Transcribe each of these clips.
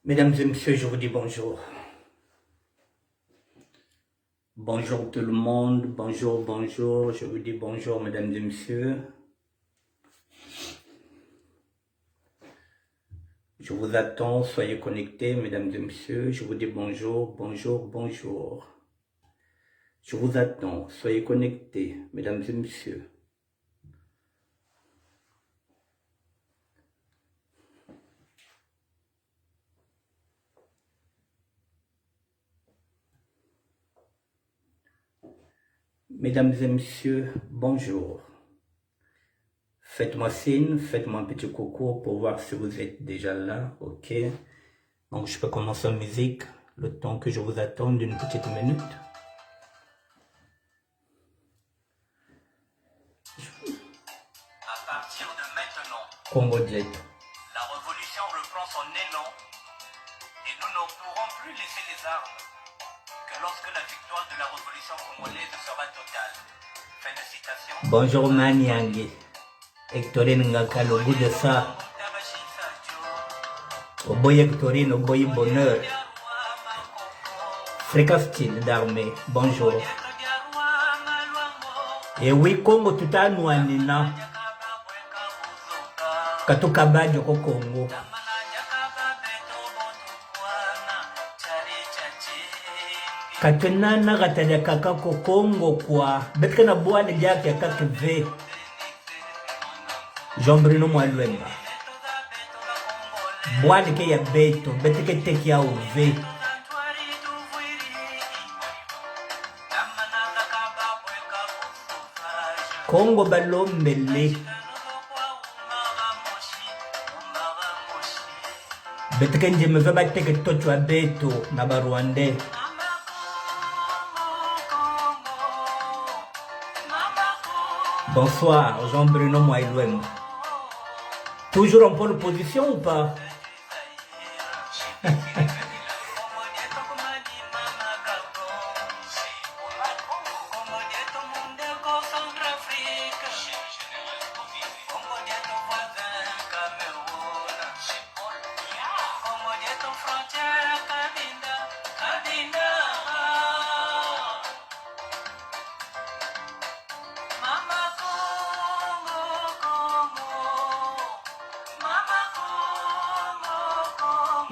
Mesdames et messieurs, je vous dis bonjour. Bonjour tout le monde, bonjour, bonjour. Je vous dis bonjour, mesdames et messieurs. Je vous attends, soyez connectés, mesdames et messieurs. Je vous dis bonjour, bonjour, bonjour. Je vous attends, soyez connectés, mesdames et messieurs. Mesdames et messieurs, bonjour. Faites-moi signe, faites-moi un petit coucou pour voir si vous êtes déjà là, ok? Donc je peux commencer en musique, le temps que je vous attends d'une petite minute. À partir de maintenant, Congo Jet. la révolution reprend son élan et nous ne pourrons plus laisser les armes que lorsque la victoire de la révolution congolaise sera totale. Fin de citation. Bonjour Maniangi. Hectorine Ngaka, le goût de ça. Oboy Hectorine, Oboy Bonheur. Fréquence style d'armée, bonjour. Et oui, Congo tout à nous anina. Katoka Badjo Congo. Katenana kataja kaka Congo kwa. Betre na boa de diak ya kaka ve. Jean-Bruno Mwaluemba. Boa de ke ya beto, betre ke tek ya ve. Congo balombele. Betre nje me va teke tocho a beto na ba Rwandais. Bonsoir, Jean-Bruno Mwaluemba. Toujours en pole position ou pas?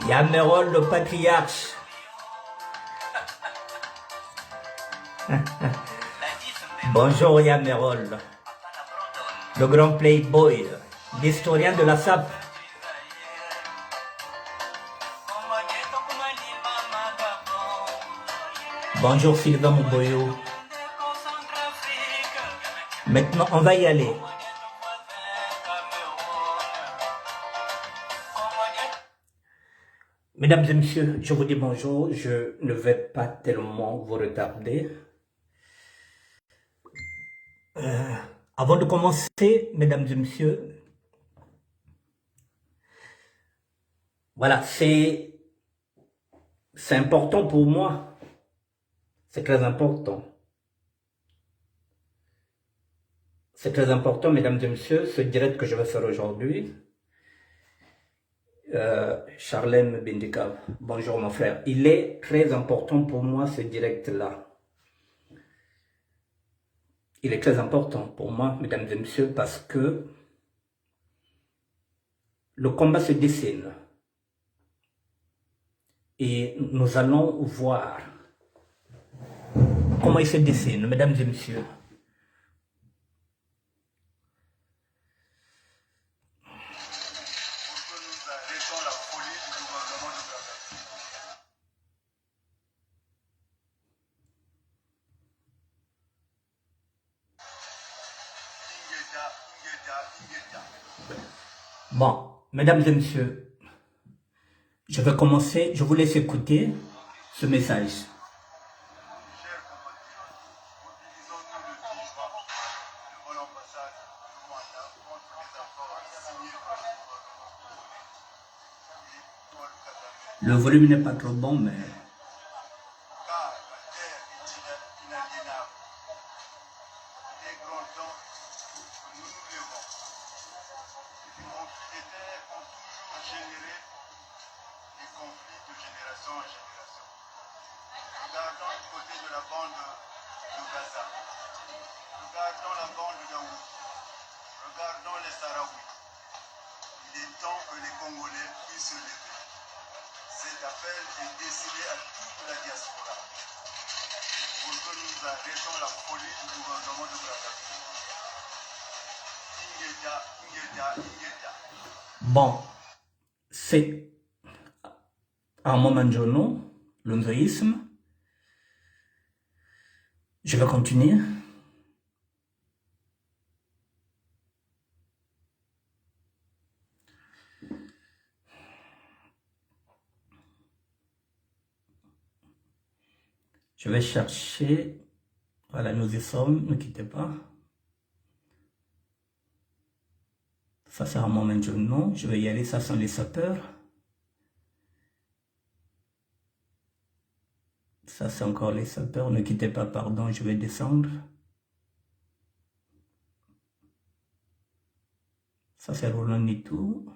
Yamerol, le patriarche. Bonjour Yamerol, le grand playboy, l'historien de la SAP. Bonjour Sylvain Mouboyo. Maintenant, on va y aller. Mesdames et messieurs, je vous dis bonjour. Je ne vais pas tellement vous retarder. Avant de commencer, mesdames et messieurs, voilà, c'est important pour moi. C'est très important. C'est très important, mesdames et messieurs, ce direct que je vais faire aujourd'hui. Charlem Bindikav, bonjour mon frère. Il est très important pour moi ce direct-là. Il est très important pour moi, mesdames et messieurs, parce que le combat se dessine. Et nous allons voir comment il se dessine, mesdames et messieurs. Bon, mesdames et messieurs, je vais commencer, je vous laisse écouter ce message. Le volume n'est pas trop bon, mais... des conflits de génération en génération. Regardons du côté de la bande de Gaza. Regardons la bande de Daoud. Regardons les Sahraouis. Il est temps que les Congolais puissent se lever. Cet appel est destiné à toute la diaspora pour que nous arrêtions la folie du gouvernement de Brazzaville. Ingeda, Ingeda, Ingeda. Bon, c'est un moment journaux, l'hondoïsme. Je vais continuer. Je vais chercher. Voilà, nous y sommes, ne quittez pas. Ça, c'est un moment journaux. Je vais y aller, ça sont les sapeurs. Ça, c'est encore les sapeurs. Ne quittez pas, pardon, je vais descendre. Ça, c'est Roland Nitou.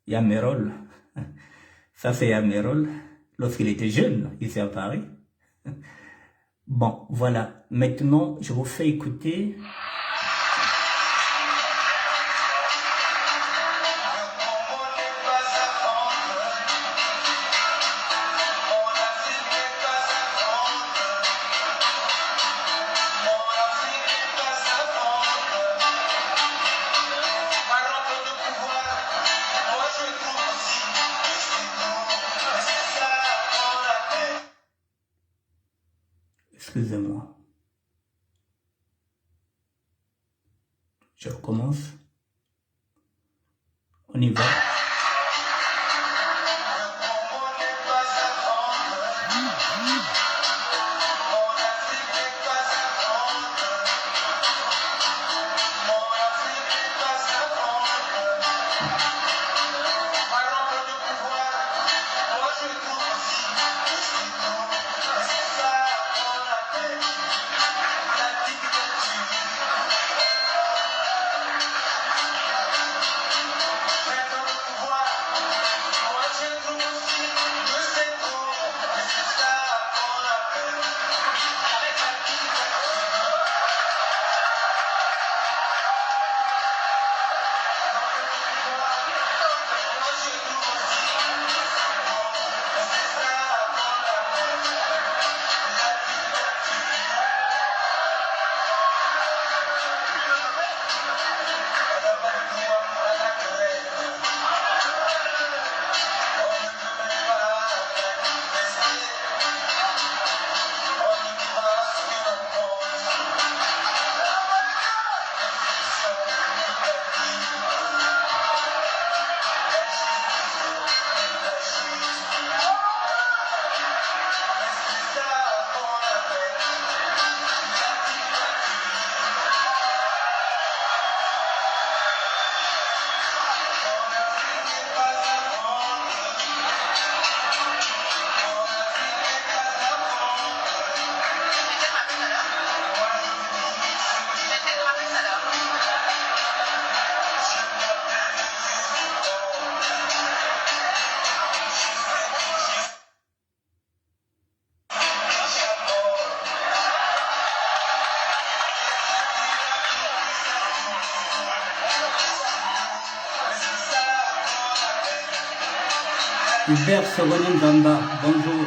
Yamerol. Ça, c'est Yamerol. Lorsqu'il était jeune, ici à Paris. Bon, voilà. Maintenant, je vous fais écouter. Excusez-moi. Je recommence. On y va. Hubert Seronin Bamba, bonjour.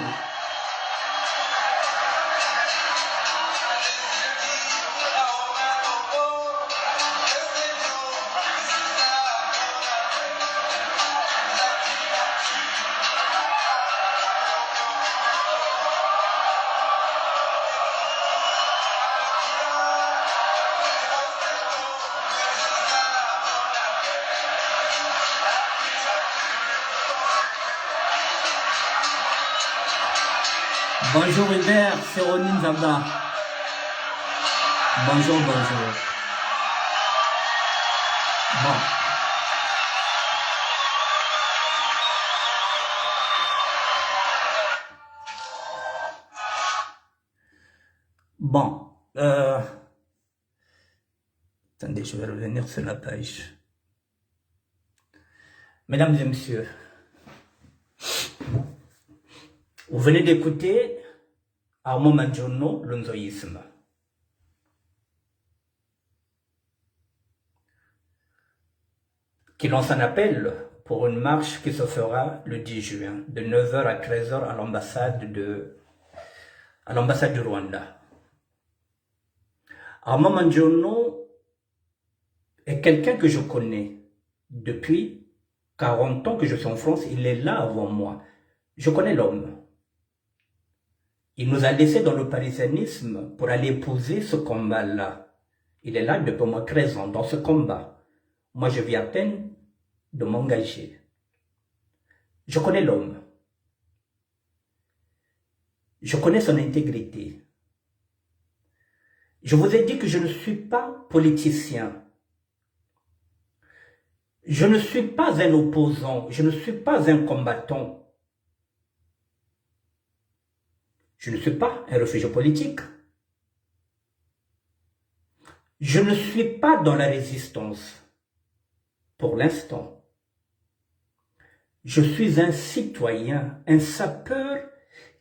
Bonjour Hubert, Seronin Bamba. Bonjour, bonjour. Bon. Bon. Attendez, je vais revenir sur la page. Mesdames et messieurs, vous venez d'écouter Armand Mandjono, le nzoïsme. Qui lance un appel pour une marche qui se fera le 10 juin, de 9 h à 13 h à l'ambassade du Rwanda. Armand Mandjono est quelqu'un que je connais depuis 40 ans que je suis en France. Il est là avant moi. Je connais l'homme. Il nous a laissés dans le parisianisme pour aller épouser ce combat-là. Il est là depuis au moins 13 ans dans ce combat. Moi, je viens à peine de m'engager. Je connais l'homme. Je connais son intégrité. Je vous ai dit que je ne suis pas politicien. Je ne suis pas un opposant. Je ne suis pas un combattant. Je ne suis pas un réfugié politique. Je ne suis pas dans la résistance. Pour l'instant. Je suis un citoyen, un sapeur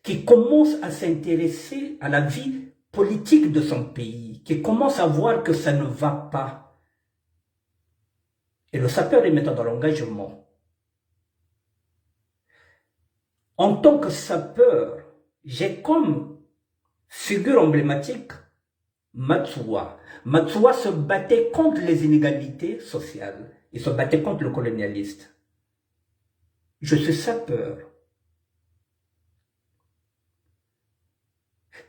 qui commence à s'intéresser à la vie politique de son pays, qui commence à voir que ça ne va pas. Et le sapeur est maintenant dans l'engagement. En tant que sapeur, j'ai comme figure emblématique Matsuwa. Matsuwa se battait contre les inégalités sociales. Il se battait contre le colonialiste. Je suis sapeur.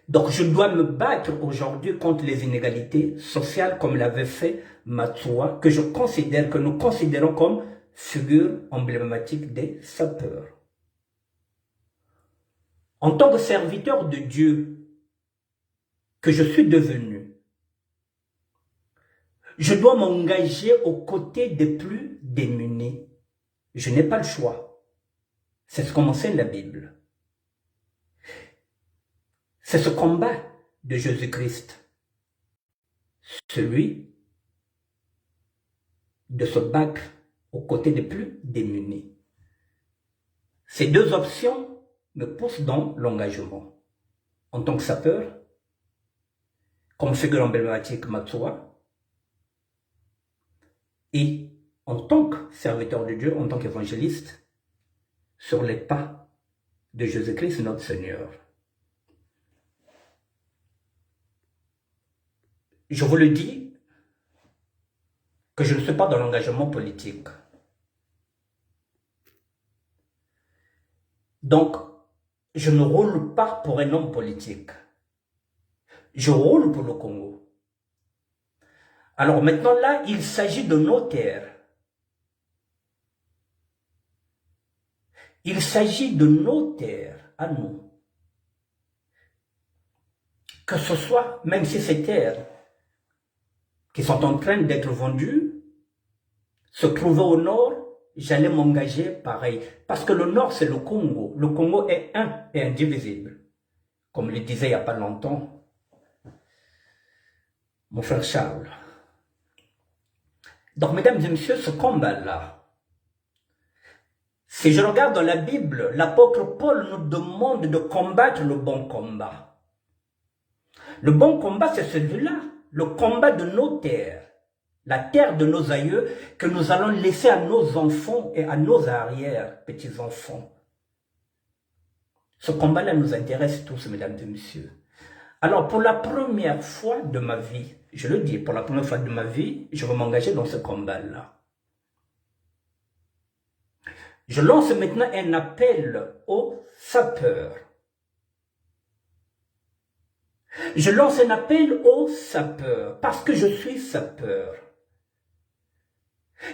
Donc je dois me battre aujourd'hui contre les inégalités sociales comme l'avait fait Matsuwa, que nous considérons comme figure emblématique des sapeurs. En tant que serviteur de Dieu que je suis devenu, je dois m'engager aux côtés des plus démunis. Je n'ai pas le choix. C'est ce qu'enseigne la Bible. C'est ce combat de Jésus-Christ. Celui de se battre aux côtés des plus démunis. Ces deux options me pousse dans l'engagement. En tant que sapeur, comme figure emblématique Matsuwa, et en tant que serviteur de Dieu, en tant qu'évangéliste, sur les pas de Jésus-Christ notre Seigneur. Je vous le dis, que je ne suis pas dans l'engagement politique. Donc, je ne roule pas pour un homme politique. Je roule pour le Congo. Alors maintenant là, il s'agit de nos terres. Il s'agit de nos terres, à nous. Que ce soit, même si ces terres qui sont en train d'être vendues, se trouvaient au nord, j'allais m'engager pareil. Parce que le nord, c'est le Congo. Le Congo est un et indivisible. Comme le disait il n'y a pas longtemps mon frère Charles. Donc, mesdames et messieurs, ce combat-là, si je regarde dans la Bible, l'apôtre Paul nous demande de combattre le bon combat. Le bon combat, c'est celui-là, le combat de nos terres, la terre de nos aïeux que nous allons laisser à nos enfants et à nos arrière-petits-enfants. Ce combat-là nous intéresse tous, mesdames et messieurs. Alors, pour la première fois de ma vie, je le dis, pour la première fois de ma vie, je vais m'engager dans ce combat-là. Je lance maintenant un appel aux sapeurs. Je lance un appel aux sapeurs, parce que je suis sapeur.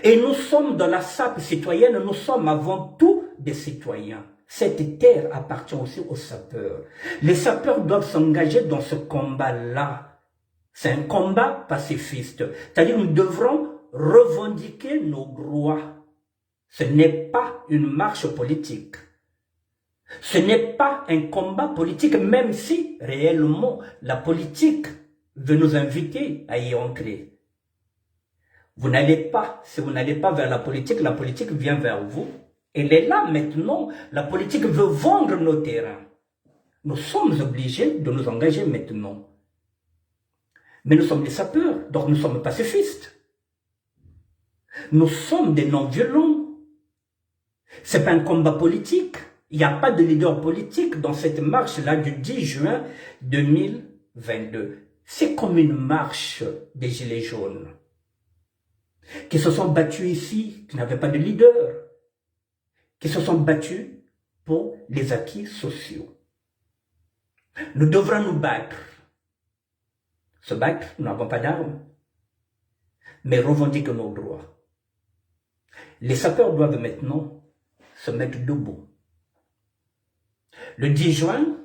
Et nous sommes dans la SAP citoyenne, nous sommes avant tout des citoyens. Cette terre appartient aussi aux sapeurs. Les sapeurs doivent s'engager dans ce combat-là. C'est un combat pacifiste. C'est-à-dire nous devrons revendiquer nos droits. Ce n'est pas une marche politique. Ce n'est pas un combat politique, même si réellement la politique veut nous inviter à y entrer. Vous n'allez pas, si vous n'allez pas vers la politique vient vers vous. Elle est là maintenant. La politique veut vendre nos terrains. Nous sommes obligés de nous engager maintenant. Mais nous sommes des sapeurs, donc nous sommes pacifistes. Nous sommes des non-violents. Ce n'est pas un combat politique. Il n'y a pas de leader politique dans cette marche-là du 10 juin 2022. C'est comme une marche des Gilets jaunes qui se sont battus ici, qui n'avaient pas de leader, qui se sont battus pour les acquis sociaux. Nous devrons nous battre. Se battre, nous n'avons pas d'armes, mais revendiquer nos droits. Les sapeurs doivent maintenant se mettre debout. Le 10 juin,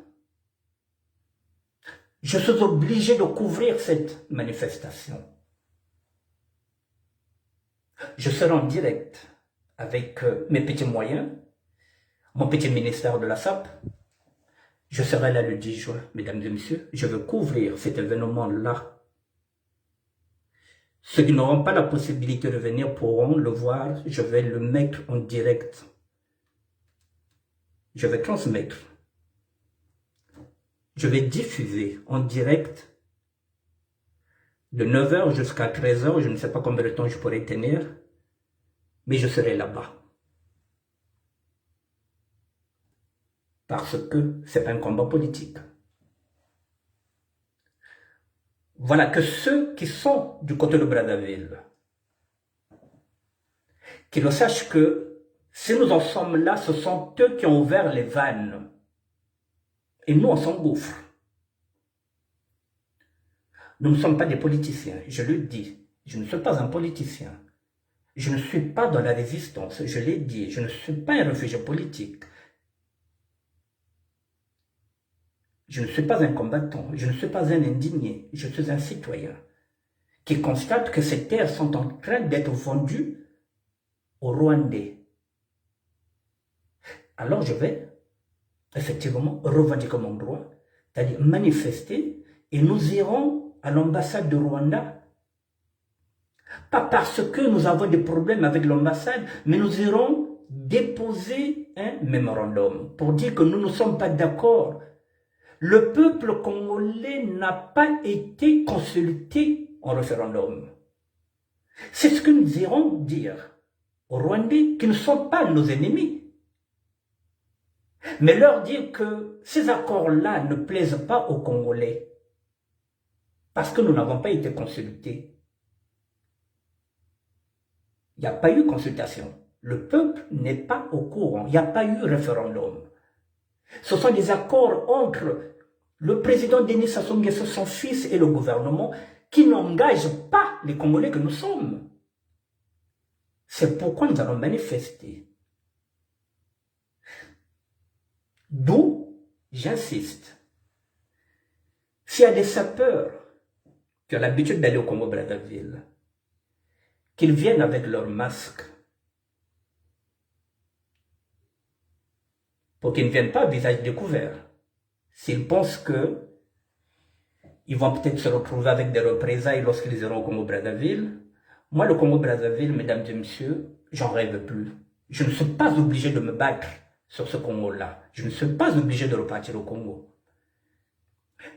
je suis obligé de couvrir cette manifestation. Je serai en direct avec mes petits moyens, mon petit ministère de la SAP. Je serai là le 10 juin, mesdames et messieurs. Je veux couvrir cet événement-là. Ceux qui n'auront pas la possibilité de venir pourront le voir. Je vais le mettre en direct. Je vais transmettre. Je vais diffuser en direct de 9 h jusqu'à 13 h. Je ne sais pas combien de temps je pourrai tenir, mais je serai là-bas. Parce que ce n'est pas un combat politique. Voilà, que ceux qui sont du côté de Brazzaville, qu'ils le sachent que si nous en sommes là, ce sont eux qui ont ouvert les vannes. Et nous, on s'engouffre. Nous ne sommes pas des politiciens, je le dis. Je ne suis pas un politicien. Je ne suis pas dans la résistance, je l'ai dit. Je ne suis pas un réfugié politique. Je ne suis pas un combattant, je ne suis pas un indigné, je suis un citoyen qui constate que ces terres sont en train d'être vendues aux Rwandais. Alors je vais effectivement revendiquer mon droit, c'est-à-dire manifester, et nous irons à l'ambassade de Rwanda. Pas parce que nous avons des problèmes avec l'ambassade, mais nous irons déposer un mémorandum pour dire que nous ne sommes pas d'accord. Le peuple congolais n'a pas été consulté en référendum. C'est ce que nous irons dire aux Rwandais qui ne sont pas nos ennemis. Mais leur dire que ces accords-là ne plaisent pas aux Congolais parce que nous n'avons pas été consultés. Il n'y a pas eu consultation. Le peuple n'est pas au courant. Il n'y a pas eu référendum. Ce sont des accords entre le président Denis Sassou Nguesso, son fils et le gouvernement qui n'engagent pas les Congolais que nous sommes. C'est pourquoi nous allons manifester. D'où, j'insiste, s'il y a des sapeurs qui ont l'habitude d'aller au Congo-Brazzaville, qu'ils viennent avec leur masque, pour qu'ils ne viennent pas à visage découvert. S'ils pensent que ils vont peut-être se retrouver avec des représailles lorsqu'ils iront au Congo-Brazzaville, moi, le Congo-Brazzaville, mesdames et messieurs, j'en rêve plus. Je ne suis pas obligé de me battre sur ce Congo-là. Je ne suis pas obligé de repartir au Congo.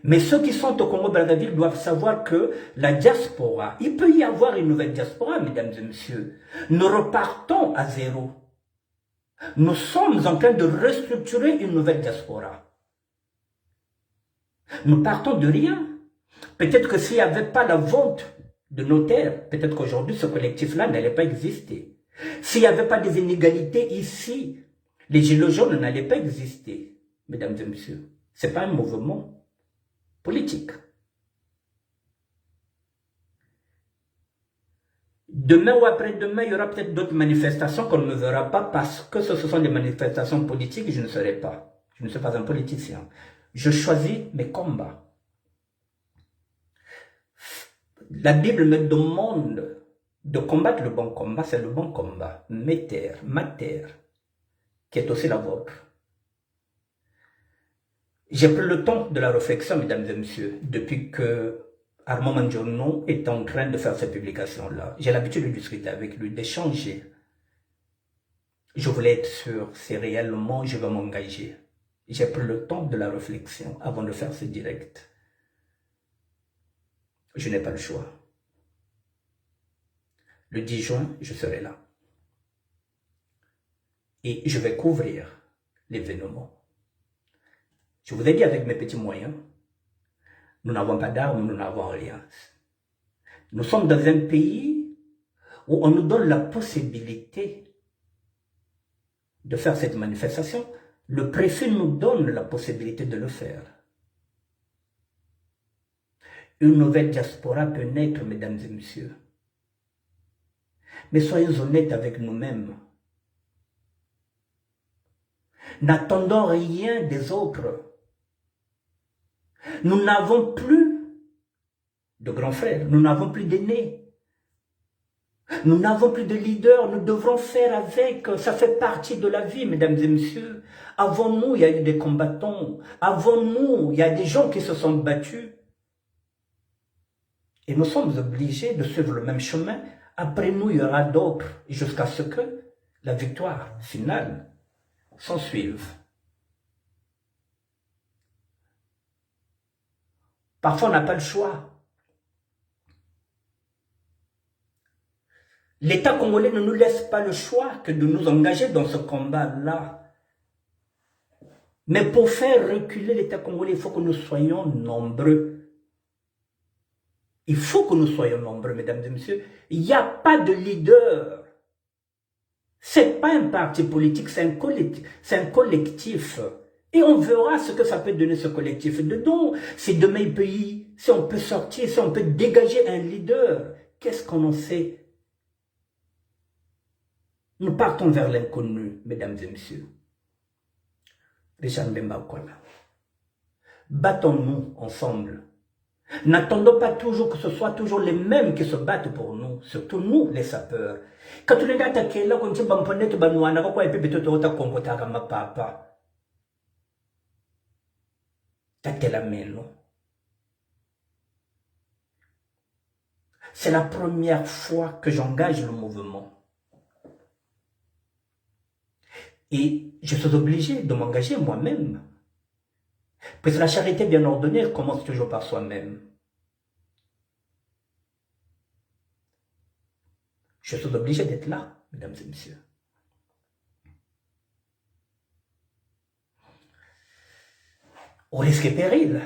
Mais ceux qui sont au Congo-Brazzaville doivent savoir que la diaspora, il peut y avoir une nouvelle diaspora, mesdames et messieurs. Nous repartons à zéro. Nous sommes en train de restructurer une nouvelle diaspora. Nous partons de rien. Peut-être que s'il n'y avait pas la vente de nos terres, peut-être qu'aujourd'hui ce collectif-là n'allait pas exister. S'il n'y avait pas des inégalités ici, les gilets jaunes n'allaient pas exister. Mesdames et messieurs, ce n'est pas un mouvement politique. Demain ou après-demain, il y aura peut-être d'autres manifestations qu'on ne verra pas parce que ce sont des manifestations politiques et je ne serai pas. Je ne suis pas un politicien. Je choisis mes combats. La Bible me demande de combattre le bon combat, c'est le bon combat. Mes terres, ma terre, qui est aussi la vôtre. J'ai pris le temps de la réflexion, mesdames et messieurs, depuis que Armand Mandjono est en train de faire cette publication-là. J'ai l'habitude de discuter avec lui, d'échanger. Je voulais être sûr si réellement je vais m'engager. J'ai pris le temps de la réflexion avant de faire ce direct. Je n'ai pas le choix. Le 10 juin, je serai là. Et je vais couvrir l'événement. Je vous ai dit avec mes petits moyens, nous n'avons pas d'armes, nous n'avons rien. Nous sommes dans un pays où on nous donne la possibilité de faire cette manifestation. Le préfet nous donne la possibilité de le faire. Une nouvelle diaspora peut naître, mesdames et messieurs. Mais soyons honnêtes avec nous-mêmes. N'attendons rien des autres. Nous n'avons plus de grands frères, nous n'avons plus d'aînés. Nous n'avons plus de leaders, nous devrons faire avec, ça fait partie de la vie, mesdames et messieurs. Avant nous, il y a eu des combattants. Avant nous, il y a des gens qui se sont battus. Et nous sommes obligés de suivre le même chemin. Après nous, il y aura d'autres, jusqu'à ce que la victoire finale s'en suive. Parfois, on n'a pas le choix. L'État congolais ne nous laisse pas le choix que de nous engager dans ce combat-là. Mais pour faire reculer l'État congolais, il faut que nous soyons nombreux. Il faut que nous soyons nombreux, mesdames et messieurs. Il n'y a pas de leader. Ce n'est pas un parti politique, c'est un collectif. Et on verra ce que ça peut donner, ce collectif. Dedans, si demain il peut si on peut sortir, si on peut dégager un leader, qu'est-ce qu'on en sait? Nous partons vers l'inconnu, mesdames et messieurs. Richard Mbemba Okwala. Battons-nous ensemble. N'attendons pas toujours que ce soit toujours les mêmes qui se battent pour nous, surtout nous, les sapeurs. Quand tu les attaques là, quand tu vas me tu vas nous en avoir quoi, et puis tu vas te ma papa. T'as la main, non? C'est la première fois que j'engage le mouvement. Et je suis obligé de m'engager moi-même. Parce que la charité bien ordonnée commence toujours par soi-même. Je suis obligé d'être là, mesdames et messieurs. Au risque et péril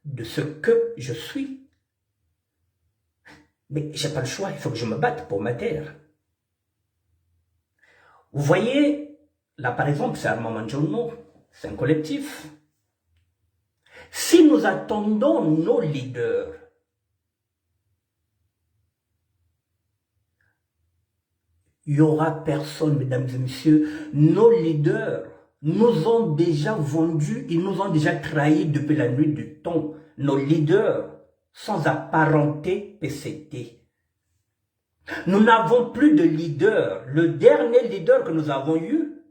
de ce que je suis. Mais je n'ai pas le choix, il faut que je me batte pour ma terre. Vous voyez, là par exemple, c'est Armand Mandjono, c'est un collectif. Si nous attendons nos leaders, il n'y aura personne, mesdames et messieurs. Nos leaders nous ont déjà vendus, ils nous ont déjà trahis depuis la nuit du temps. Nos leaders, sans apparenter PCT. Nous n'avons plus de leader. Le dernier leader que nous avons eu,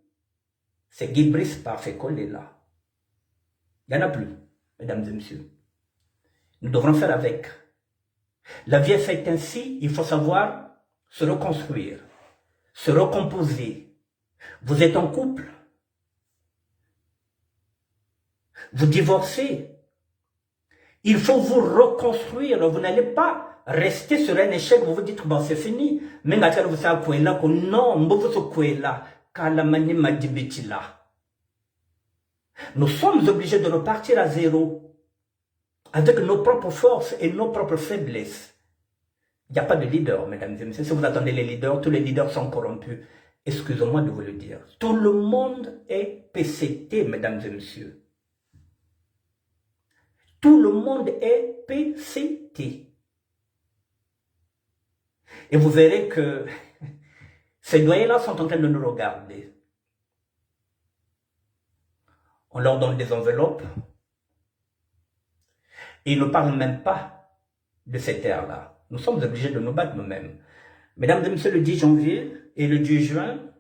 c'est Guy-Brice Parfait-Kolela. Il n'y en a plus, mesdames et messieurs. Nous devrons faire avec. La vie est faite ainsi, il faut savoir se reconstruire, se recomposer. Vous êtes en couple, vous divorcez, il faut vous reconstruire, vous n'allez pas rester sur un échec, vous vous dites, bon c'est fini, mais vous savez là, non, nous sommes obligés de repartir à zéro, avec nos propres forces et nos propres faiblesses. Il n'y a pas de leader, mesdames et messieurs. Si vous attendez les leaders, tous les leaders sont corrompus. Excusez-moi de vous le dire. Tout le monde est PCT, mesdames et messieurs. Tout le monde est PCT. Et vous verrez que ces doyens-là sont en train de nous regarder. On leur donne des enveloppes. Et ils ne parlent même pas de cette ère-là. Nous sommes obligés de nous battre nous-mêmes. Mesdames et messieurs, le 10 janvier et le 10 juin,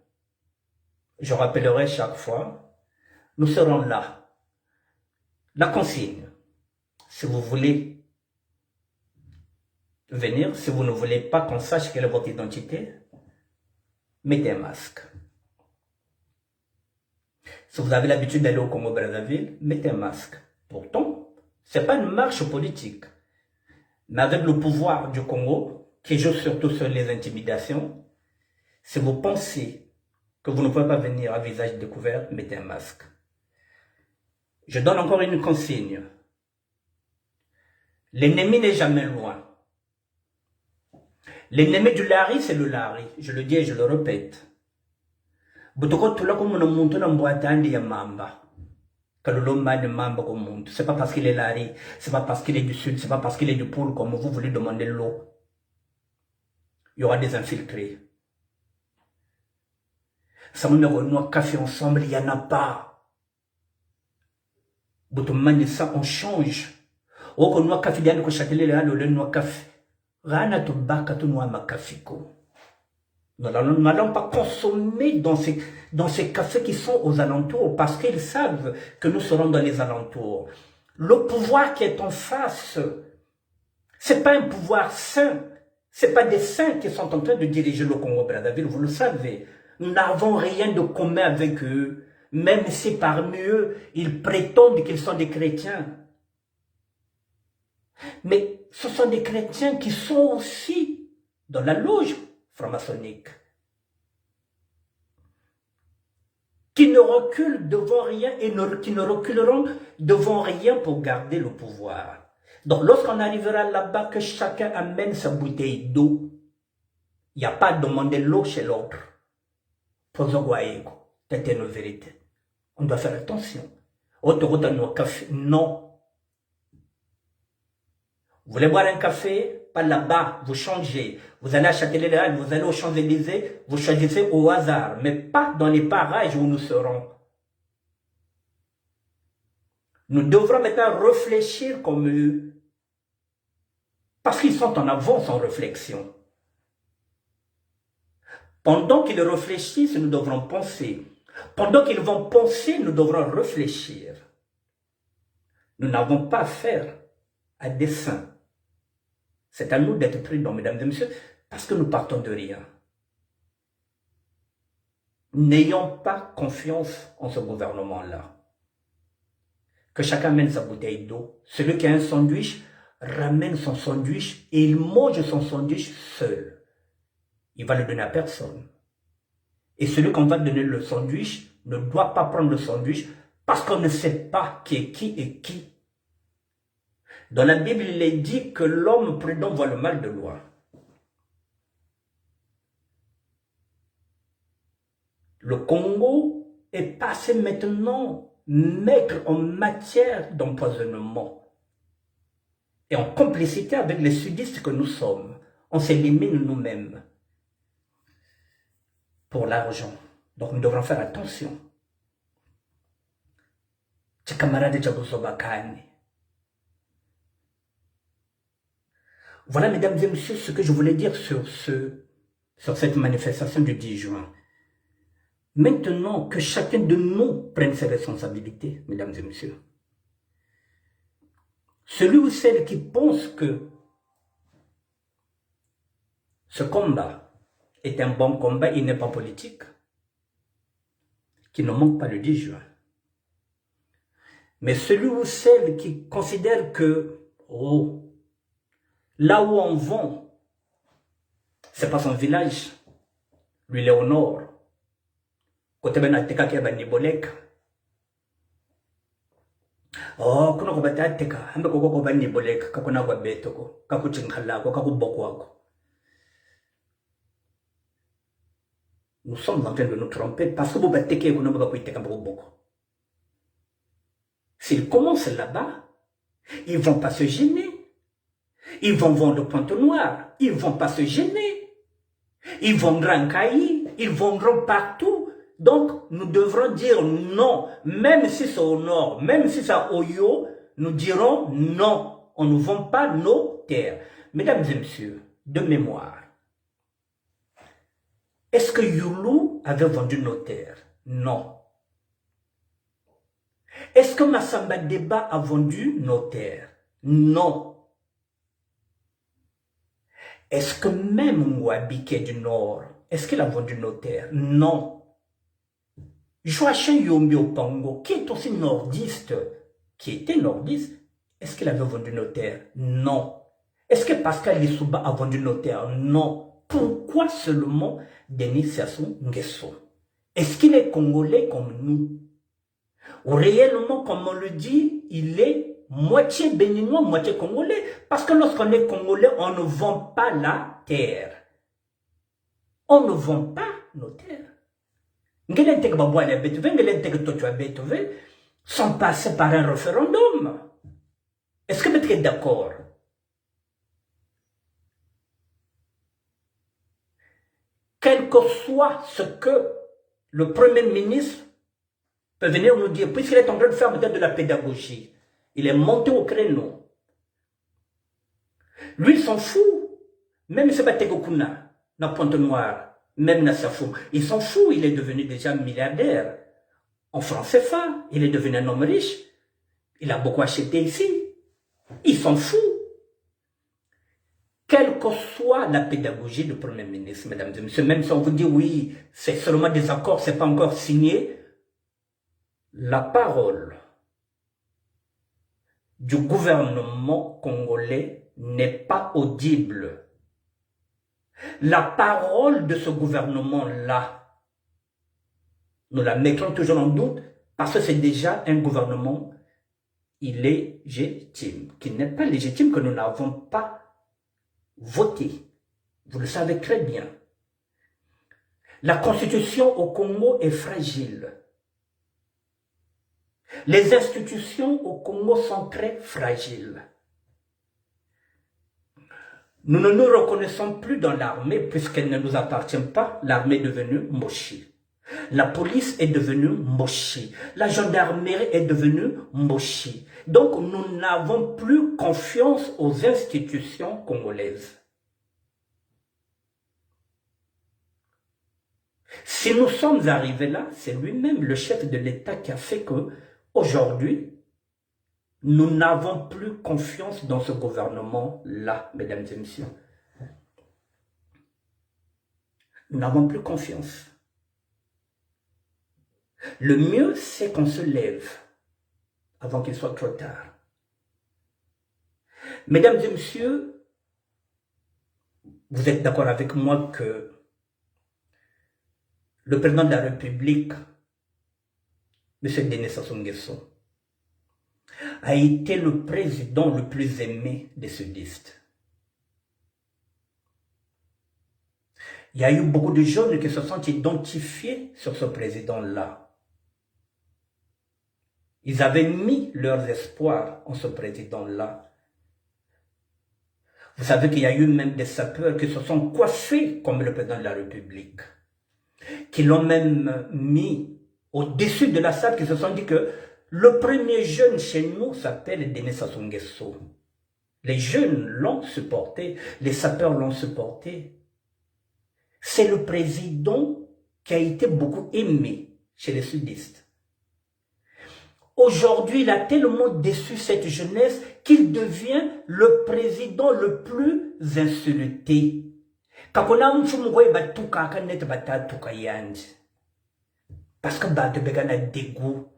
je rappellerai chaque fois, nous serons là. La consigne, si vous voulez venir, si vous ne voulez pas qu'on sache quelle est votre identité, mettez un masque. Si vous avez l'habitude d'aller au Congo-Brazzaville, mettez un masque. Pourtant, ce n'est pas une marche politique. Mais avec le pouvoir du Congo, qui joue surtout sur les intimidations, si vous pensez que vous ne pouvez pas venir à visage découvert, mettez un masque. Je donne encore une consigne. L'ennemi n'est jamais loin. L'ennemi du Lari, c'est le Lari. Je le dis et je le répète. C'est pas parce qu'il est Lari, c'est pas parce qu'il est du sud, c'est pas parce qu'il est du pôle comme vous voulez demander l'eau. Il y aura des infiltrés. Ça me met café ensemble, il n'y en a pas. Ça, on change. Oko noa café diane ko chatelele halo le noa café. Rana to baka to noa makafiko. Nous n'allons pas consommer dans ces cafés qui sont aux alentours parce qu'ils savent que nous serons dans les alentours. Le pouvoir qui est en face, c'est pas un pouvoir saint. C'est pas des saints qui sont en train de diriger le Congo-Brazzaville, vous le savez. Nous n'avons rien de commun avec eux, même si parmi eux, ils prétendent qu'ils sont des chrétiens. Mais ce sont des chrétiens qui sont aussi dans la loge franc-maçonnique, qui ne reculent devant rien et qui ne reculeront devant rien pour garder le pouvoir. Donc lorsqu'on arrivera là-bas, que chacun amène sa bouteille d'eau, il n'y a pas à demander l'eau chez l'autre. C'est une vérité. On doit faire attention. Non. Vous voulez boire un café? Pas là-bas, vous changez. Vous allez à Châtelet-Léal, vous allez aux Champs-Élysées, vous choisissez au hasard, mais pas dans les parages où nous serons. Nous devrons maintenant réfléchir comme eux, parce qu'ils sont en avance en réflexion. Pendant qu'ils réfléchissent, nous devrons penser. Pendant qu'ils vont penser, nous devrons réfléchir. Nous n'avons pas affaire à des saints. C'est à nous d'être prudents, mesdames et messieurs, parce que nous partons de rien. N'ayons pas confiance en ce gouvernement-là. Que chacun mène sa bouteille d'eau. Celui qui a un sandwich, ramène son sandwich et il mange son sandwich seul. Il va le donner à personne. Et celui qu'on va donner le sandwich ne doit pas prendre le sandwich parce qu'on ne sait pas qui est qui et qui. Dans la Bible, il est dit que l'homme prudent voit le mal de loin. Le Congo est passé maintenant maître en matière d'empoisonnement et en complicité avec les sudistes que nous sommes. On s'élimine nous-mêmes pour l'argent. Donc nous devrons faire attention. Tes camarades Tchabouzobakane. Voilà, mesdames et messieurs, ce que je voulais dire sur cette manifestation du 10 juin. Maintenant que chacun de nous prenne ses responsabilités, mesdames et messieurs. Celui ou celle qui pense que ce combat est un bon combat, il n'est pas politique, qui ne manque pas le 10 juin. Mais celui ou celle qui considère que, oh, là où on vend, c'est pas son village. Lui, il est au nord. Côté ben ateka qui est Nibolek. Oh, kuna ko bata ateka, ambe ko ko ban Nibolek, ka kuna kwa beto ko, ka ku chinkhala ko, ka ku boko ko. Nous sommes en train de nous tromper parce que vous battez que vous n'avez pas pu être boko. S'ils commencent là-bas, ils vont pas se gêner. Ils vont vendre Pointe-Noire, ils vont pas se gêner. Ils vendront en Caï, ils vendront partout. Donc, nous devrons dire non, même si c'est au nord, même si c'est à Oyo, nous dirons non, on ne vend pas nos terres. Mesdames et messieurs, de mémoire, est-ce que Youlou avait vendu nos terres? Non. Est-ce que Massamba Deba a vendu nos terres? Non. Est-ce que même Mouabi qui est du Nord, est-ce qu'il a vendu nos terres? Non. Joachim Yombi Opango, qui est aussi nordiste, qui était nordiste, est-ce qu'il avait vendu nos terres? Non. Est-ce que Pascal Lissouba a vendu nos terres? Non. Pourquoi seulement Denis Sassou Nguesso? Est-ce qu'il est congolais comme nous? Ou réellement, comme on le dit, il est moitié béninois, moitié congolais. Parce que lorsqu'on est congolais, on ne vend pas la terre. On ne vend pas nos terres. Sans passer par un référendum. Est-ce que vous êtes d'accord? Quel que soit ce que le Premier ministre peut venir nous dire, puisqu'il est en train de faire peut-être de la pédagogie, il est monté au créneau. Lui, il s'en fout. Même Sebategokuna, na Pointe-Noire, même Nassafou, il s'en fout, il est devenu déjà milliardaire. En francs CFA, il est devenu un homme riche. Il a beaucoup acheté ici. Il s'en fout. Quelle que soit la pédagogie du Premier ministre, mesdames et messieurs, même si on vous dit oui, c'est seulement des accords, c'est pas encore signé, la parole du gouvernement congolais n'est pas audible. La parole de ce gouvernement-là, nous la mettrons toujours en doute parce que c'est déjà un gouvernement illégitime, qui n'est pas légitime, que nous n'avons pas voté. Vous le savez très bien. La constitution au Congo est fragile. Les institutions au Congo sont très fragiles. Nous ne nous reconnaissons plus dans l'armée puisqu'elle ne nous appartient pas. L'armée est devenue Moshi. La police est devenue Moshi. La gendarmerie est devenue Moshi. Donc nous n'avons plus confiance aux institutions congolaises. Si nous sommes arrivés là, c'est lui-même le chef de l'État qui a fait que aujourd'hui, nous n'avons plus confiance dans ce gouvernement-là, mesdames et messieurs. Nous n'avons plus confiance. Le mieux, c'est qu'on se lève avant qu'il soit trop tard. Mesdames et messieurs, vous êtes d'accord avec moi que le président de la République, M. Denis Sassou Nguesso, a été le président le plus aimé des sudistes. Il y a eu beaucoup de jeunes qui se sont identifiés sur ce président-là. Ils avaient mis leurs espoirs en ce président-là. Vous savez qu'il y a eu même des sapeurs qui se sont coiffés comme le président de la République, qui l'ont même mis au-dessus de la salle, qui se sont dit que le premier jeune chez nous s'appelle Denis Sassou Nguesso. Les jeunes l'ont supporté, les sapeurs l'ont supporté. C'est le président qui a été beaucoup aimé chez les sudistes. Aujourd'hui, il a tellement déçu cette jeunesse qu'il devient le président le plus insulté. Parce que a dégoût.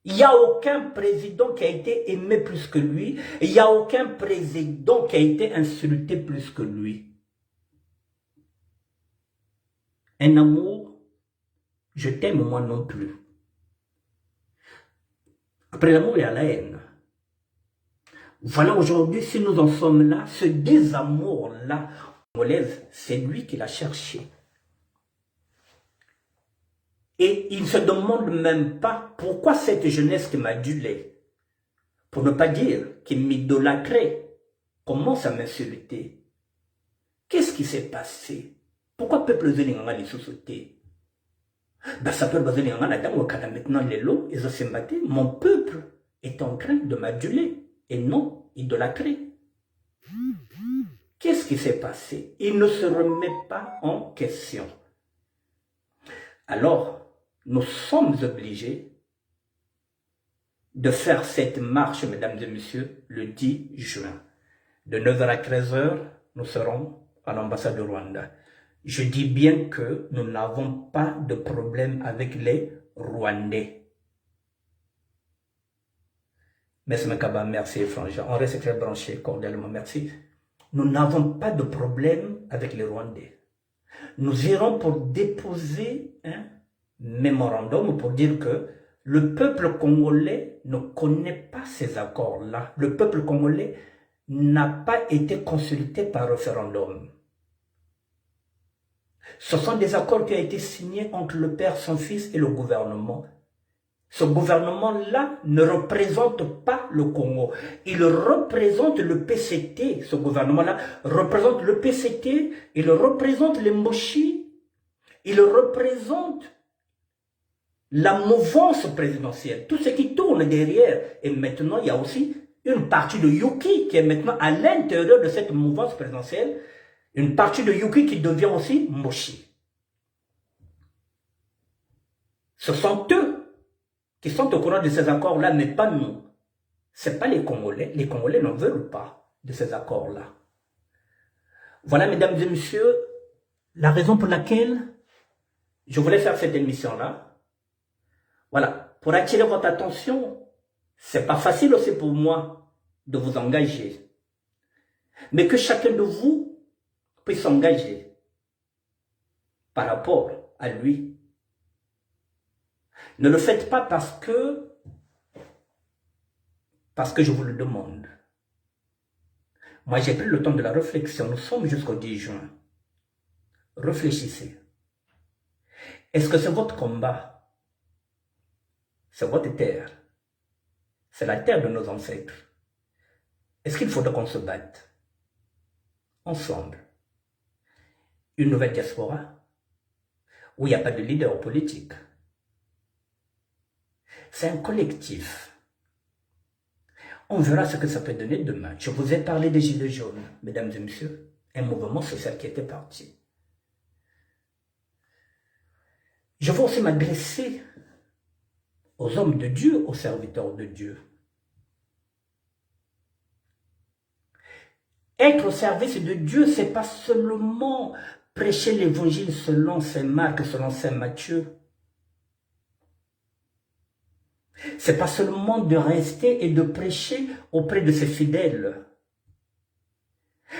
Il n'y a aucun président qui a été aimé plus que lui. Il n'y a aucun président qui a été insulté plus que lui. Un amour, je t'aime moi non plus. Après l'amour, il y a la haine. Voilà aujourd'hui, si nous en sommes là, ce désamour-là, c'est lui qui l'a cherché. Et il ne se demande même pas pourquoi cette jeunesse qui m'adulait, pour ne pas dire qu'il m'idolâtrait, commence à m'insulter. Qu'est-ce qui s'est passé? Pourquoi peuple Zélinganga les sous-sauter? Maintenant, mon peuple est en train de m'aduler et non idolâtrer. Qu'est-ce qui s'est passé? Il ne se remet pas en question. Alors, nous sommes obligés de faire cette marche, mesdames et messieurs, le 10 juin, de 9h à 13h, nous serons à l'ambassade du Rwanda. Je dis bien que nous n'avons pas de problème avec les Rwandais. Merci Mekaba, merci Frangin. On reste très branché cordialement, merci. Nous n'avons pas de problème avec les Rwandais. Nous irons pour déposer un mémorandum pour dire que le peuple congolais ne connaît pas ces accords-là. Le peuple congolais n'a pas été consulté par référendum. Ce sont des accords qui ont été signés entre le père, son fils et le gouvernement. Ce gouvernement-là ne représente pas le Congo. Il représente le PCT. Ce gouvernement-là représente le PCT, il représente les Moshi, il représente la mouvance présidentielle. Tout ce qui tourne derrière. Et maintenant, il y a aussi une partie de Yuki qui est maintenant à l'intérieur de cette mouvance présidentielle. Une partie de Yuki qui devient aussi Moshi. Ce sont eux qui sont au courant de ces accords-là, mais pas nous. Ce n'est pas les Congolais. Les Congolais ne veulent pas de ces accords-là. Voilà, mesdames et messieurs, la raison pour laquelle je voulais faire cette émission-là. Voilà, pour attirer votre attention, c'est pas facile aussi pour moi de vous engager. Mais que chacun de vous puisse s'engager par rapport à lui. Ne le faites pas parce que je vous le demande. Moi, j'ai pris le temps de la réflexion. Nous sommes jusqu'au 10 juin. Réfléchissez. Est-ce que c'est votre combat? C'est votre terre. C'est la terre de nos ancêtres. Est-ce qu'il faudra qu'on se batte ensemble? Une nouvelle diaspora où il n'y a pas de leader politique. C'est un collectif. On verra ce que ça peut donner demain. Je vous ai parlé des Gilets jaunes, mesdames et messieurs. Un mouvement social qui était parti. Je veux aussi m'adresser aux hommes de Dieu, aux serviteurs de Dieu. Être au service de Dieu, ce n'est pas seulement prêcher l'évangile selon Saint Marc, selon Saint Matthieu. Ce n'est pas seulement de rester et de prêcher auprès de ses fidèles.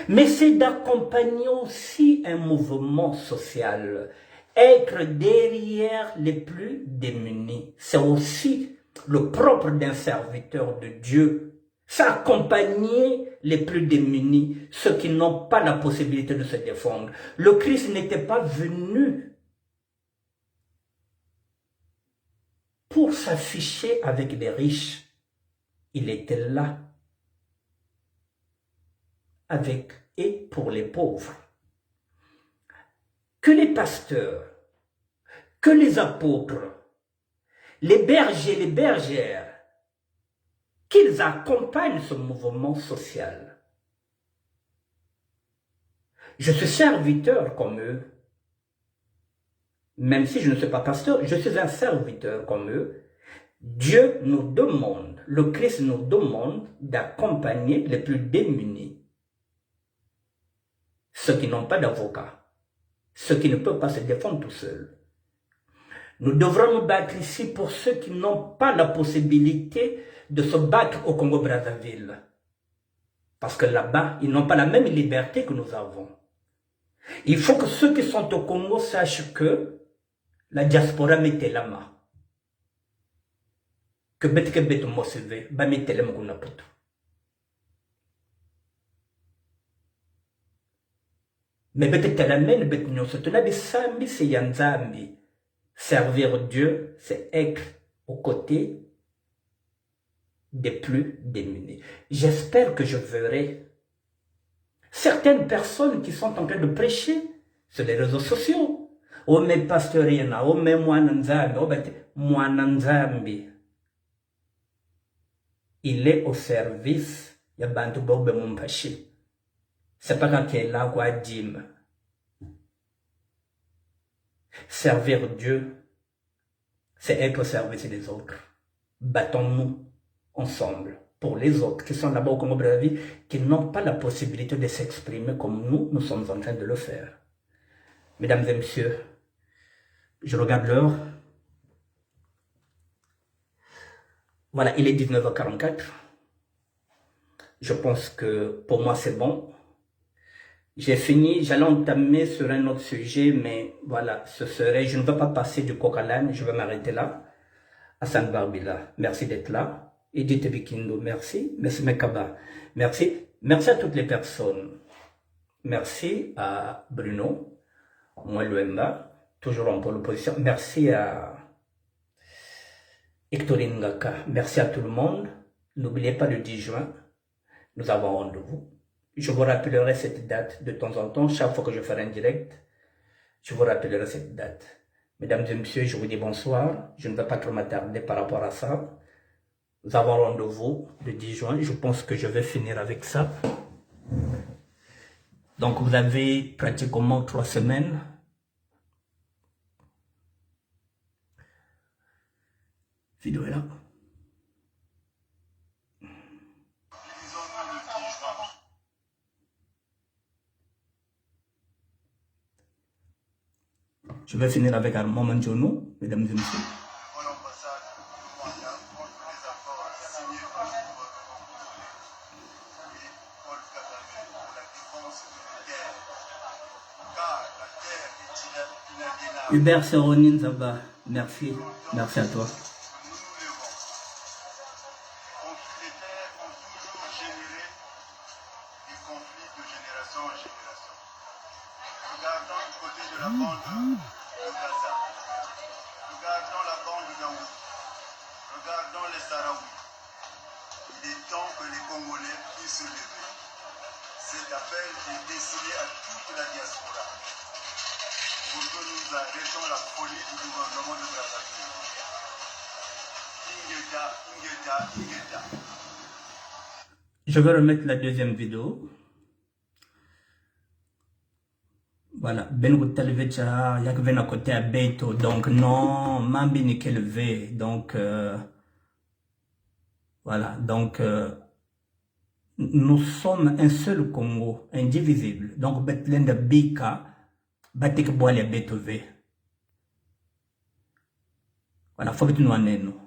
Mais c'est d'accompagner aussi un mouvement social. Être derrière les plus démunis. C'est aussi le propre d'un serviteur de Dieu. C'est accompagner les plus démunis, ceux qui n'ont pas la possibilité de se défendre. Le Christ n'était pas venu pour s'afficher avec les riches. Il était là avec et pour les pauvres. Que les pasteurs, que les apôtres, les bergers, les bergères, qu'ils accompagnent ce mouvement social. Je suis serviteur comme eux. Même si je ne suis pas pasteur, je suis un serviteur comme eux. Dieu nous demande, le Christ nous demande d'accompagner les plus démunis. Ceux qui n'ont pas d'avocat, ceux qui ne peuvent pas se défendre tout seuls. Nous devrons nous battre ici pour ceux qui n'ont pas la possibilité de se battre au Congo-Brazzaville. Parce que là-bas, ils n'ont pas la même liberté que nous avons. Il faut que ceux qui sont au Congo sachent que la diaspora mette la main. Que bête moseve, ba mette la main. Mais bête la main, bête nyon se tena bisambi se yanzambi. Servir Dieu, c'est être aux côtés des plus démunis. J'espère que je verrai certaines personnes qui sont en train de prêcher sur les réseaux sociaux. Oh, mais pastorina, oh, mais mwananzambi, oh, mais mwananzambi. Il est au service, ya bantu bobe mumpashi. C'est pas quand il est là, quoi, dim. Servir Dieu, c'est être au service des autres. Battons-nous ensemble pour les autres qui sont là-bas au Congo-Brazzaville, qui n'ont pas la possibilité de s'exprimer comme nous sommes en train de le faire. Mesdames et messieurs, je regarde l'heure. Voilà, il est 19h44. Je pense que pour moi c'est bon. J'ai fini, j'allais entamer sur un autre sujet, mais voilà, je ne vais pas passer du coq à l'âne, je vais m'arrêter là. Hassan Barbila, merci d'être là. Edith Bikindo, merci. Merci Mekaba, merci. Merci à toutes les personnes. Merci à Bruno, moi Luemba, toujours en pole position. Merci à Hectorine Ngaka, merci à tout le monde. N'oubliez pas le 10 juin, nous avons rendez-vous. Je vous rappellerai cette date de temps en temps, chaque fois que je ferai un direct, je vous rappellerai cette date. Mesdames et messieurs, je vous dis bonsoir. Je ne vais pas trop m'attarder par rapport à ça. Nous avons rendez-vous le 10 juin. Je pense que je vais finir avec ça. Donc, vous avez pratiquement 3 semaines. Vidéo est là. Je vais finir avec Armand Manjono, mesdames et messieurs. Hubert Seronin Zaba, merci. Merci à toi. Regardons les Sahraouis. Il est temps que les Congolais puissent se lever. Cet appel est destiné à toute la diaspora pour que nous arrêtions la folie du gouvernement de Brazzaville. Ingeta, Ingeta, Ingeta. Je vais remettre la deuxième vidéo. Voilà, Ben Goutalvecha, Yakven à côté à Beto, donc non, Mambi n'est qu'élevé, donc voilà, donc nous sommes un seul Congo, indivisible, donc Bethlehem de Bika, Batik Boale Betove. Voilà, faut que nous en ayons.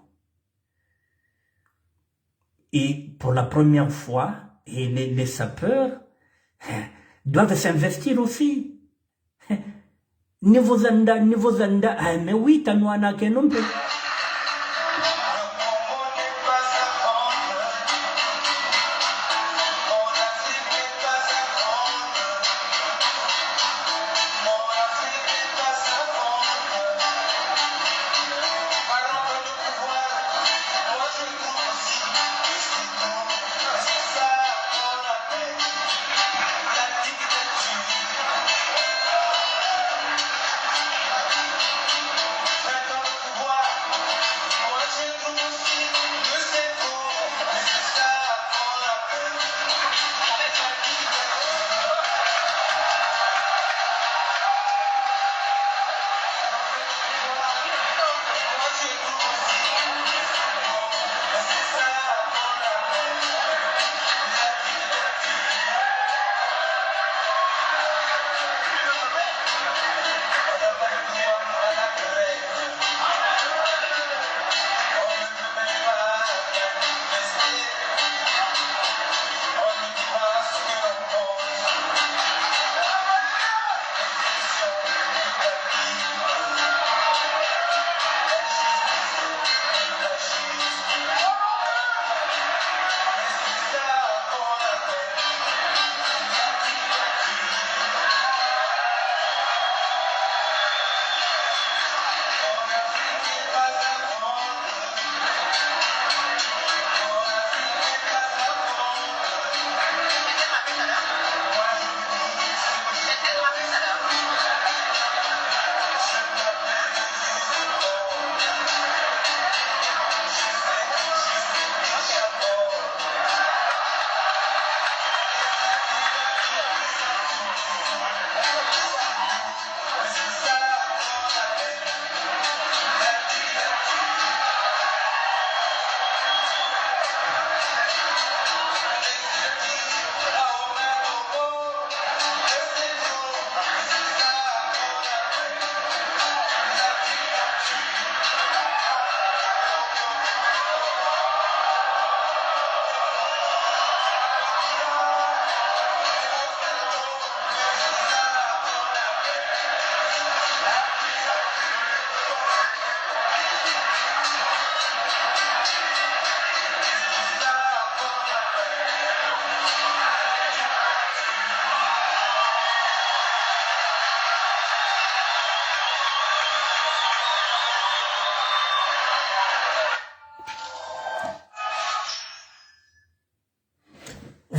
Et pour la première fois, et les sapeurs doivent s'investir aussi. Niveau zanda, ah mais oui, Tanouana Kenompe.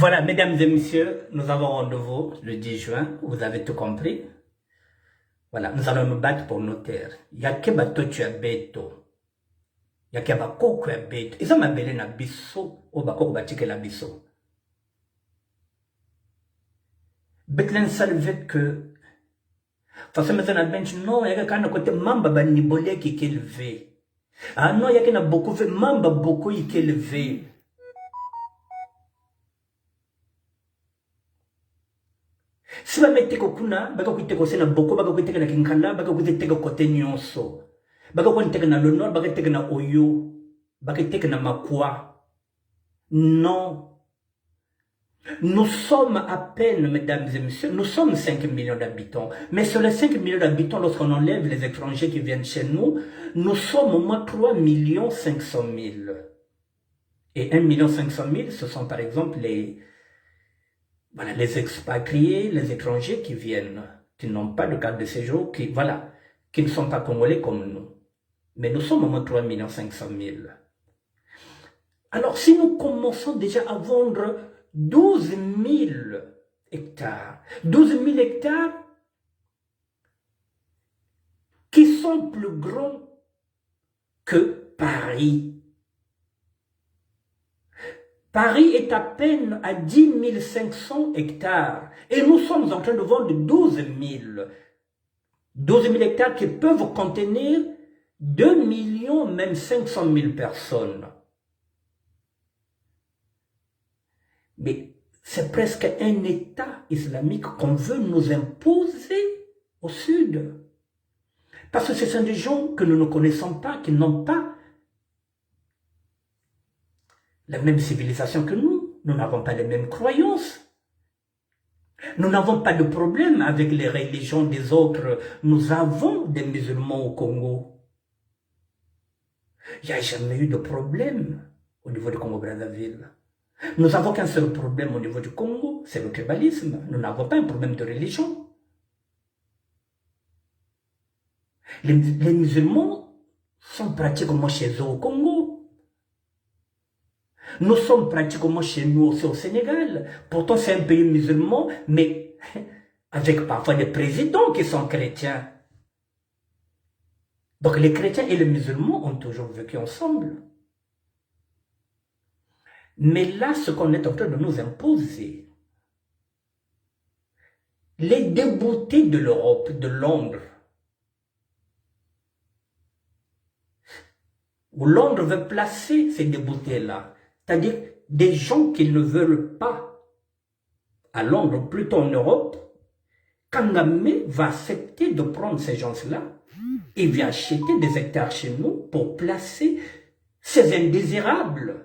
Voilà, mesdames et messieurs, nous avons rendez-vous le 10 juin, vous avez tout compris. Voilà, nous allons nous battre pour nos terres. Il y a que bateau tu as beto. Il y a que bateau tu as beto. Ils ont m'appelé na bisso, ou bateau batike la bisso. Betlen salvet que, parce que maintenant, bench, non, il y a qu'un côté mamba banibole qui est élevé. Ah non, il y a qu'un beaucoup fait, mamba beaucoup qui est élevé. Si vous mettez kuna, baka kuite ko sena boko, baka kuite na kinkala, baka kuite ko kote nyonso. Baka kuite na le nord, baka kuite na oyo, baka kuite na makwa. Non. Nous sommes à peine, mesdames et messieurs, nous sommes 5 millions d'habitants. Mais sur les 5 millions d'habitants, lorsqu'on enlève les étrangers qui viennent chez nous, nous sommes au moins 3 500 000. Et 1 500 000, ce sont par exemple les expatriés, les étrangers qui viennent, qui n'ont pas de carte de séjour, qui ne sont pas congolais comme nous. Mais nous sommes au moins 3 500 000. Alors, si nous commençons déjà à vendre 12 000 hectares, 12 000 hectares qui sont plus grands que Paris. Paris est à peine à 10 500 hectares et nous sommes en train de vendre 12 000. 12 000 hectares qui peuvent contenir 2 millions, même 500 000 personnes. Mais c'est presque un État islamique qu'on veut nous imposer au sud. Parce que ce sont des gens que nous ne connaissons pas, qui n'ont pas la même civilisation que nous. Nous n'avons pas les mêmes croyances. Nous n'avons pas de problème avec les religions des autres. Nous avons des musulmans au Congo. Il n'y a jamais eu de problème au niveau du Congo-Brazzaville. Nous n'avons qu'un seul problème au niveau du Congo, c'est le tribalisme. Nous n'avons pas un problème de religion. Les musulmans sont pratiquement chez eux au Congo. Nous sommes pratiquement chez nous aussi au Sénégal. Pourtant, c'est un pays musulman, mais avec parfois des présidents qui sont chrétiens. Donc les chrétiens et les musulmans ont toujours vécu ensemble. Mais là, ce qu'on est en train de nous imposer, les déboutés de l'Europe, de Londres, où Londres veut placer ces déboutés-là, c'est-à-dire des gens qui ne veulent pas à Londres, plutôt en Europe, Kagame va accepter de prendre ces gens-là et vient acheter des hectares chez nous pour placer ces indésirables.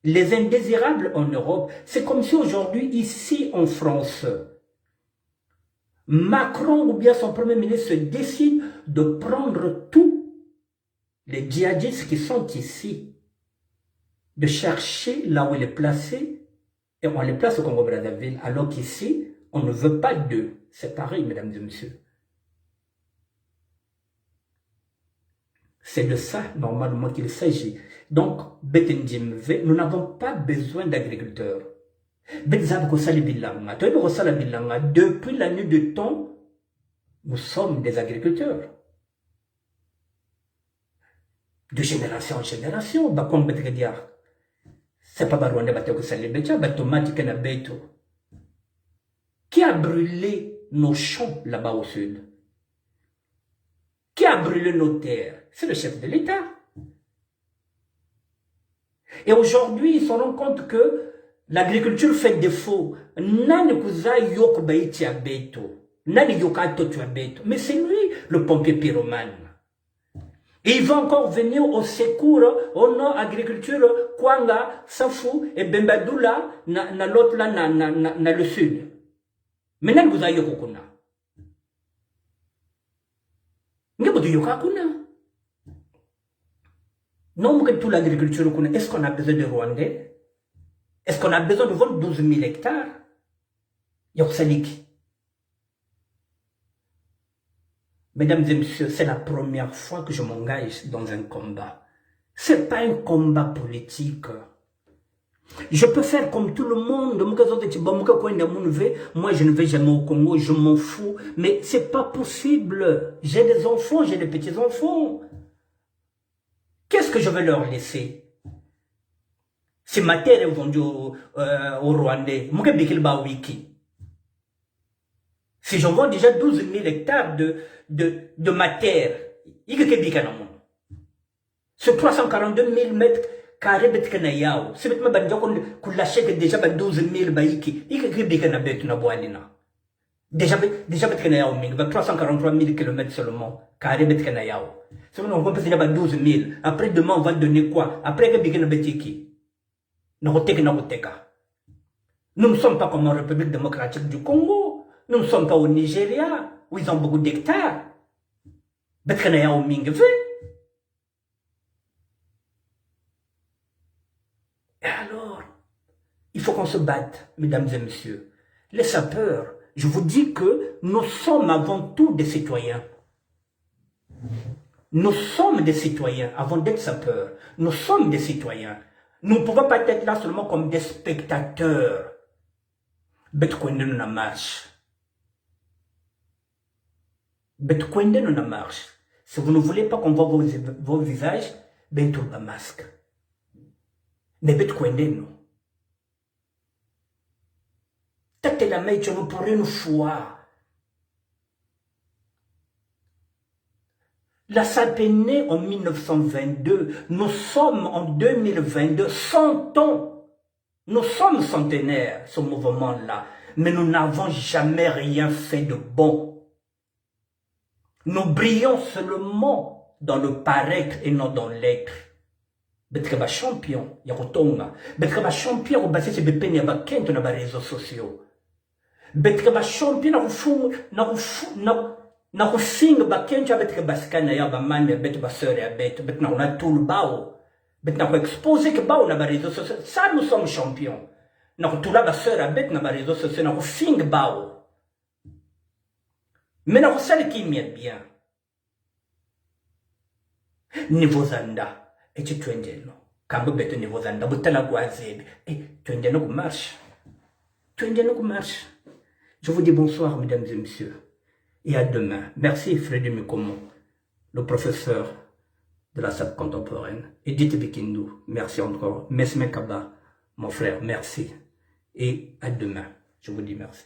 Les indésirables en Europe, c'est comme si aujourd'hui, ici en France, Macron ou bien son premier ministre se décide de prendre tous les djihadistes qui sont ici, de chercher là où il est placé, et on les place au Congo-Brazzaville, alors qu'ici, on ne veut pas d'eux. C'est pareil, mesdames et messieurs. C'est de ça, normalement, qu'il s'agit. Donc, nous n'avons pas besoin d'agriculteurs. Depuis la nuit du temps, nous sommes des agriculteurs. De génération en génération, c'est pas qui a brûlé nos champs là-bas au sud? Qui a brûlé nos terres? C'est le chef de l'État. Et aujourd'hui, ils se rendent compte que l'agriculture fait défaut. Mais c'est lui le pompier pyromane. Et il va encore venir au secours, au nom agriculture, Kwanga, Safou et Bembadoula, na l'autre là, na le sud. Maintenant, vous avez Yokokuna. Non, que toute l'agriculture, est-ce qu'on a besoin de Rwandais? Est-ce qu'on a besoin de vendre 12 000 hectares? Yorsaliki. Mesdames et messieurs, c'est la première fois que je m'engage dans un combat. C'est pas un combat politique. Je peux faire comme tout le monde. Moi, je ne vais jamais au Congo, je m'en fous. Mais c'est pas possible. J'ai des enfants, j'ai des petits-enfants. Qu'est-ce que je vais leur laisser? Si ma terre est vendue au Rwandais, si je vends déjà 12 000 hectares de ma terre, sur 342 000 mètres carrés, si je l'achète déjà 12 000 baïki, déjà 343 000 km seulement, carré si on peut déjà 12 000, après demain on va donner quoi? Après que bikena betiki. Nous ne sommes pas comme en République démocratique du Congo. Nous ne sommes pas au Nigeria, où ils ont beaucoup d'hectares. Et alors, il faut qu'on se batte, mesdames et messieurs. Les sapeurs, je vous dis que nous sommes avant tout des citoyens. Nous sommes des citoyens avant d'être sapeurs. Nous sommes des citoyens. Nous ne pouvons pas être là seulement comme des spectateurs. Betkwende nous marche. Betkwende nous marche. Si vous ne voulez pas qu'on voit vos visages, ben tout le masque. Mais Betkwende nous. Tate la maïche nous pour une fois. La SAP est née en 1922. Nous sommes en 2022, 100 ans. Nous sommes centenaires, ce mouvement-là. Mais nous n'avons jamais rien fait de bon. Nous brillons seulement dans le paraître et non dans l'être. Betkeba champion, yakotonga. Betkeba champion, au basé, c'est bepeni yabakento na ba réseaux sociaux. Betkeba champion, na kufinga bakento abetka baskana ya ba mami abet ba sœur abet bet na on tout le bao bet na ko exposer que bao na ba réseaux sociaux ça nous sommes champions na ko tout la ba sœur abet na ba réseaux sociaux na kufinga bao mais na ko sali qui m'est bien niveau zanda et tu twende no kambo bet niveau zanda butala gwazebe et twende no ko marche je vous dis bonsoir mesdames et messieurs. Et à demain. Merci Frédéric Mikomo, le professeur de la SAP contemporaine. Edith Bikindu, merci encore. Mesme Kaba, mon frère, merci. Et à demain. Je vous dis merci.